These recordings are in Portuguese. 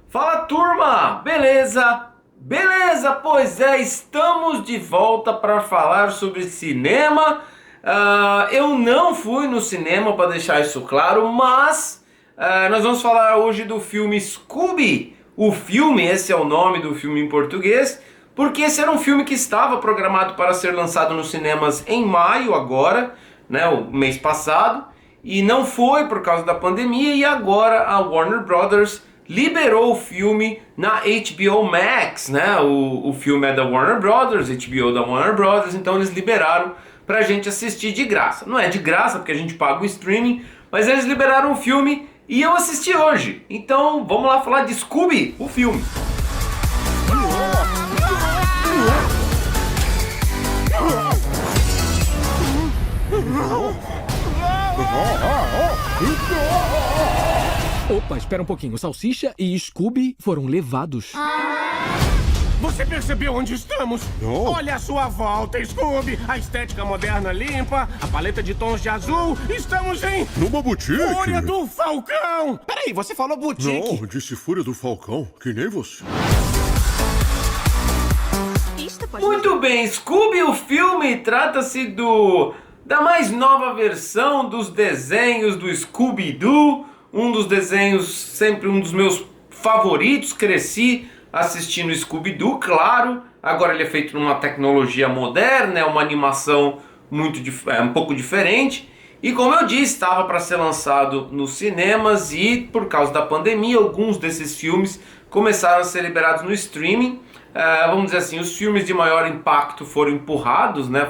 Fala turma, beleza? Beleza, pois é, estamos de volta para falar sobre cinema. Eu não fui no cinema para deixar isso claro, mas nós vamos falar hoje do filme Scooby. O filme, esse é o nome do filme em português, porque esse era um filme que estava programado para ser lançado nos cinemas em maio agora, né, o mês passado, e não foi por causa da pandemia, e agora a Warner Brothers liberou o filme na HBO Max, né? O filme é da Warner Brothers, HBO da Warner Brothers, então eles liberaram pra gente assistir de graça. Não é de graça porque a gente paga o streaming, mas eles liberaram o filme e eu assisti hoje. Então vamos lá falar de Scooby, o filme. Opa, espera um pouquinho. Salsicha e Scooby foram levados. Você percebeu onde estamos? Não. Olha a sua volta, Scooby. A estética moderna limpa, a paleta de tons de azul. Estamos em Numa boutique? Fúria do Falcão. Peraí, você falou boutique. Não, disse Fúria do Falcão, que nem você. Muito bem, Scooby, o filme trata-se da mais nova versão dos desenhos do Scooby-Doo, um dos desenhos, sempre um dos meus favoritos, cresci assistindo Scooby-Doo, claro, agora ele é feito numa tecnologia moderna, é uma animação um pouco diferente, e como eu disse, estava para ser lançado nos cinemas e por causa da pandemia, alguns desses filmes começaram a ser liberados no streaming. Vamos dizer assim, os filmes de maior impacto foram empurrados, né?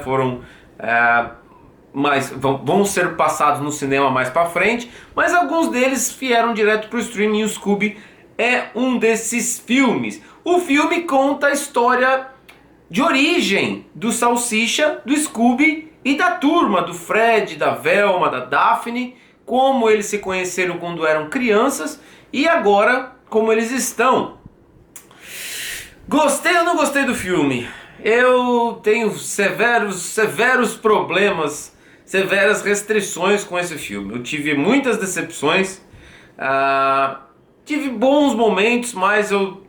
Vão ser passados no cinema mais para frente, mas alguns deles vieram direto para o streaming e o Scooby é um desses filmes. O filme conta a história de origem do Salsicha, do Scooby e da turma, do Fred, da Velma, da Daphne, como eles se conheceram quando eram crianças e agora como eles estão. Gostei ou não gostei do filme? Eu tenho severos problemas, severas restrições com esse filme. Eu tive muitas decepções, tive bons momentos, mas eu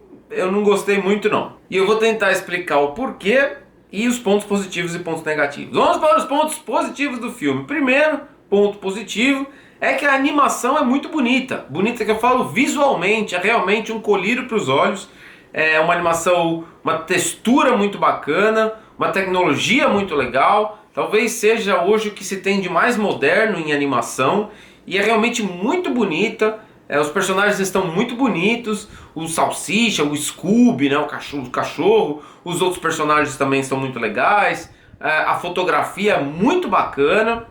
não gostei muito não. E eu vou tentar explicar o porquê e os pontos positivos e pontos negativos. Vamos para os pontos positivos do filme. Primeiro ponto positivo é que a animação é muito bonita. Bonita que eu falo visualmente, é realmente um colírio para os olhos. É uma animação, uma textura muito bacana, uma tecnologia muito legal. Talvez seja hoje o que se tem de mais moderno em animação. E é realmente muito bonita. Os personagens estão muito bonitos. O Salsicha, o Scooby, né, o cachorro. Os outros personagens também estão muito legais. A fotografia é muito bacana.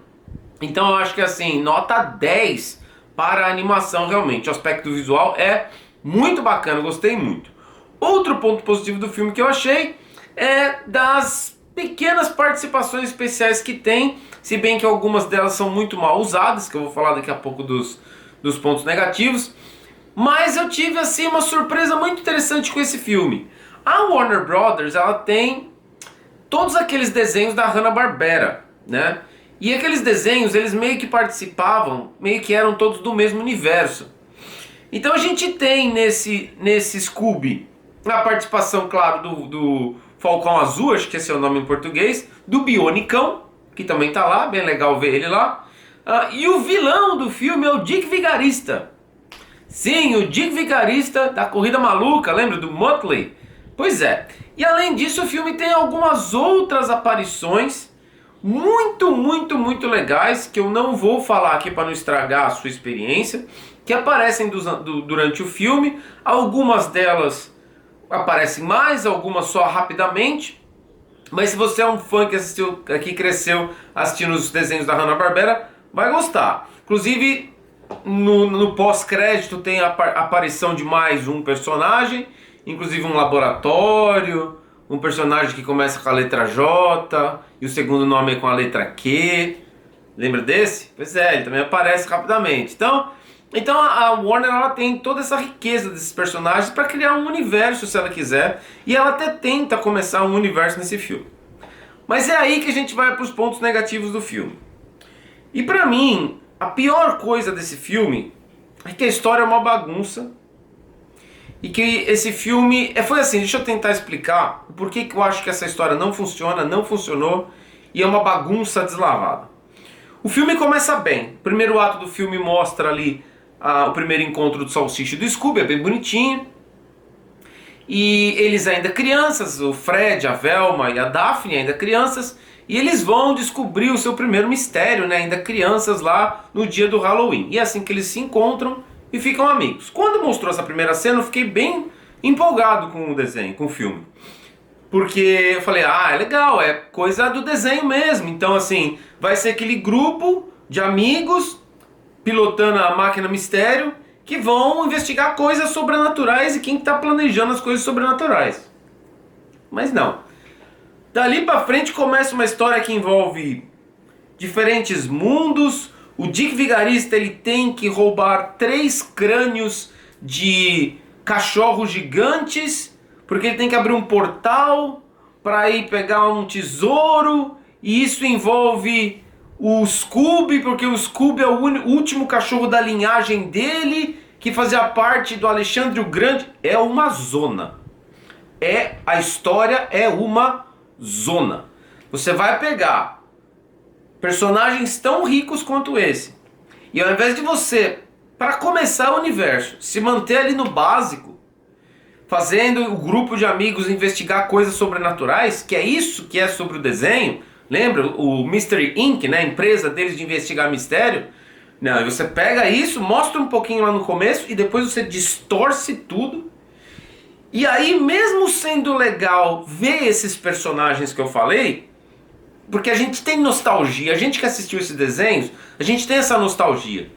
Então eu acho que assim, nota 10 para a animação realmente. O aspecto visual é muito bacana, gostei muito. Outro ponto positivo do filme que eu achei é das pequenas participações especiais que tem, se bem que algumas delas são muito mal usadas, que eu vou falar daqui a pouco dos pontos negativos, mas eu tive assim uma surpresa muito interessante com esse filme. A Warner Brothers, ela tem todos aqueles desenhos da Hanna-Barbera, né? E aqueles desenhos, eles meio que participavam, meio que eram todos do mesmo universo. Então a gente tem nesse Scooby a participação, claro, do Falcão Azul, acho que esse é o nome em português, do Bionicão, que também tá lá, bem legal ver ele lá. E o vilão do filme é o Dick Vigarista. Sim, o Dick Vigarista da Corrida Maluca, lembra do Muttley? Pois é. E além disso, o filme tem algumas outras aparições muito legais, que eu não vou falar aqui para não estragar a sua experiência, que aparecem durante o filme. Algumas delas aparecem mais, algumas só rapidamente. Mas se você é um fã que cresceu assistindo os desenhos da Hanna-Barbera, vai gostar. Inclusive, no pós-crédito tem a aparição de mais um personagem, inclusive um laboratório, um personagem que começa com a letra J e o segundo nome é com a letra Q. Lembra desse? Pois é, ele também aparece rapidamente. Então a Warner, ela tem toda essa riqueza desses personagens para criar um universo, se ela quiser, e ela até tenta começar um universo nesse filme. Mas é aí que a gente vai para os pontos negativos do filme. E para mim, a pior coisa desse filme é que a história é uma bagunça E que esse filme... foi assim, deixa eu tentar explicar o porquê que eu acho que essa história não funciona, não funcionou e é uma bagunça deslavada. O filme começa bem. O primeiro ato do filme mostra ali o primeiro encontro do Salsicha e do Scooby, é bem bonitinho. E eles ainda crianças, o Fred, a Velma e a Daphne ainda crianças, e eles vão descobrir o seu primeiro mistério, né, ainda crianças lá no dia do Halloween. E é assim que eles se encontram e ficam amigos. Quando mostrou essa primeira cena eu fiquei bem empolgado com o desenho, com o filme. Porque eu falei, é legal, é coisa do desenho mesmo. Então assim, vai ser aquele grupo de amigos pilotando a máquina mistério que vão investigar coisas sobrenaturais e quem está planejando as coisas sobrenaturais. Mas não. Dali pra frente começa uma história que envolve diferentes mundos. O Dick Vigarista ele tem que roubar 3 crânios de cachorros gigantes, porque ele tem que abrir um portal para ir pegar um tesouro. E isso envolve o Scooby, porque o Scooby é o último cachorro da linhagem dele, que fazia parte do Alexandre o Grande. É uma zona. A história é uma zona. Você vai pegar personagens tão ricos quanto esse, e ao invés de você, para começar o universo, se manter ali no básico, fazendo o grupo de amigos investigar coisas sobrenaturais, que é isso que é sobre o desenho. Lembra o Mystery Inc., né, a empresa deles de investigar mistério? Não, você pega isso, mostra um pouquinho lá no começo e depois você distorce tudo. E aí, mesmo sendo legal ver esses personagens que eu falei, porque a gente tem nostalgia, a gente que assistiu esses desenhos, a gente tem essa nostalgia.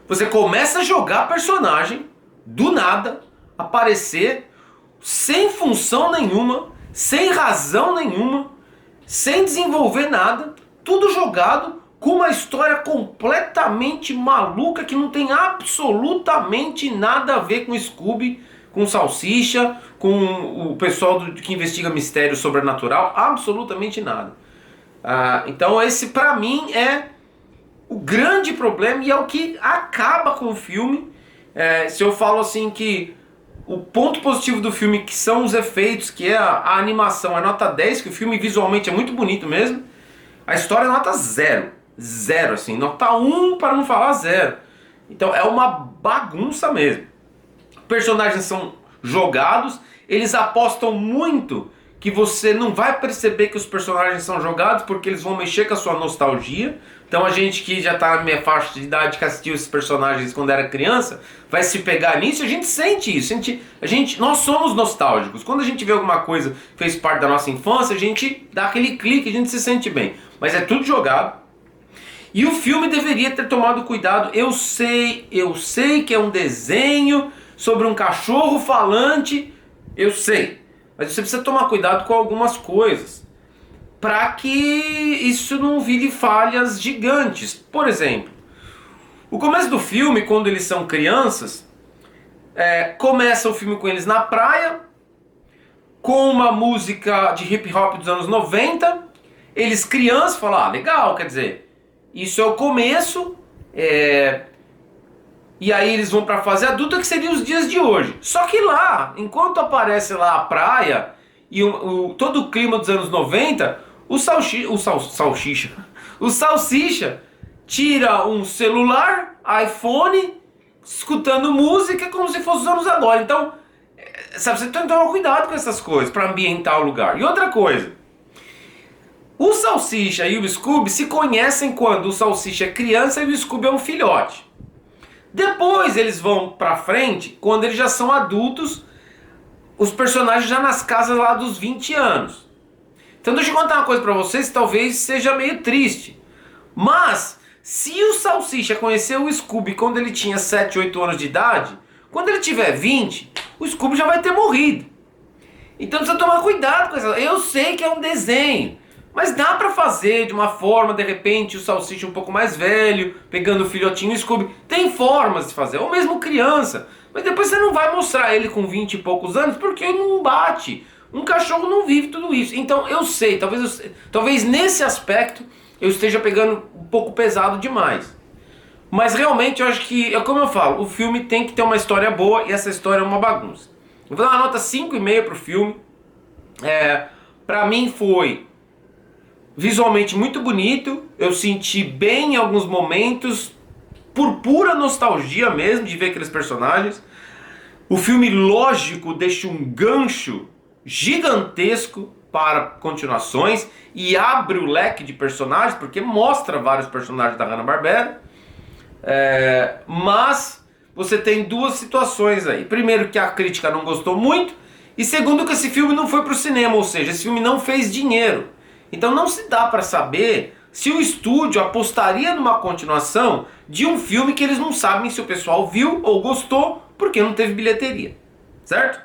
Você começa a jogar personagem, do nada, aparecer, sem função nenhuma, sem razão nenhuma, sem desenvolver nada, tudo jogado, com uma história completamente maluca que não tem absolutamente nada a ver com Scooby, com Salsicha, com o pessoal que investiga mistério sobrenatural, absolutamente nada. Então esse pra mim é o grande problema e é o que acaba com o filme. Se eu falo assim que o ponto positivo do filme, que são os efeitos, que é a animação, é nota 10, que o filme visualmente é muito bonito mesmo, a história é nota 0. 0, assim, nota 1 para não falar 0. Então é uma bagunça mesmo. Personagens são jogados, eles apostam muito que você não vai perceber que os personagens são jogados, porque eles vão mexer com a sua nostalgia. Então a gente que já está na minha faixa de idade, que assistiu esses personagens quando era criança, vai se pegar nisso, a gente sente isso. Nós somos nostálgicos. Quando a gente vê alguma coisa que fez parte da nossa infância, a gente dá aquele clique, a gente se sente bem. Mas é tudo jogado. E o filme deveria ter tomado cuidado. Eu sei que é um desenho sobre um cachorro falante, eu sei. Mas você precisa tomar cuidado com algumas coisas, para que isso não vire falhas gigantes. Por exemplo, o começo do filme, quando eles são crianças, começa o filme com eles na praia, com uma música de hip hop dos anos 90, eles crianças falam, legal, quer dizer, isso é o começo, e aí eles vão para a fase adulta, que seria os dias de hoje. Só que lá, enquanto aparece lá a praia e todo o clima dos anos 90, o Salsicha tira um celular, iPhone, escutando música como se fosse os anos agora. Então, sabe, você tem que tomar cuidado com essas coisas para ambientar o lugar. E outra coisa, o Salsicha e o Scooby se conhecem quando o Salsicha é criança e o Scooby é um filhote. Depois eles vão pra frente, quando eles já são adultos, os personagens já nas casas lá dos 20 anos. Então deixa eu contar uma coisa pra vocês, talvez seja meio triste. Mas, se o Salsicha conheceu o Scooby quando ele tinha 7, 8 anos de idade, quando ele tiver 20, o Scooby já vai ter morrido. Então precisa tomar cuidado com isso. Eu sei que é um desenho, mas dá pra fazer de uma forma, de repente, o Salsicha um pouco mais velho, pegando o filhotinho Scooby. Tem formas de fazer, ou mesmo criança. Mas depois você não vai mostrar ele com 20 e poucos anos, porque não bate. Um cachorro não vive tudo isso. Então eu sei, talvez nesse aspecto eu esteja pegando um pouco pesado demais. Mas realmente eu acho que, como eu falo, o filme tem que ter uma história boa e essa história é uma bagunça. Eu vou dar uma nota 5,5 pro filme. Pra mim foi visualmente muito bonito, eu senti bem em alguns momentos, por pura nostalgia mesmo de ver aqueles personagens. O filme, lógico, deixa um gancho gigantesco para continuações e abre o leque de personagens, porque mostra vários personagens da Hanna-Barbera. Mas você tem duas situações aí. Primeiro, que a crítica não gostou muito, e segundo, que esse filme não foi para o cinema, ou seja, esse filme não fez dinheiro. Então não se dá para saber se o estúdio apostaria numa continuação de um filme que eles não sabem se o pessoal viu ou gostou, porque não teve bilheteria, certo?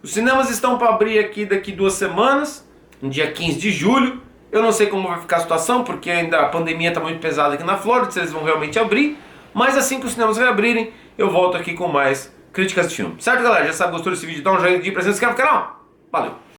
Os cinemas estão para abrir aqui daqui 2 semanas, no dia 15 de julho. Eu não sei como vai ficar a situação, porque ainda a pandemia está muito pesada aqui na Flórida, se eles vão realmente abrir. Mas assim que os cinemas reabrirem, eu volto aqui com mais críticas de filme. Certo, galera? Já sabe, gostou desse vídeo? Dá um joinha de presente, se inscreve no canal. Valeu!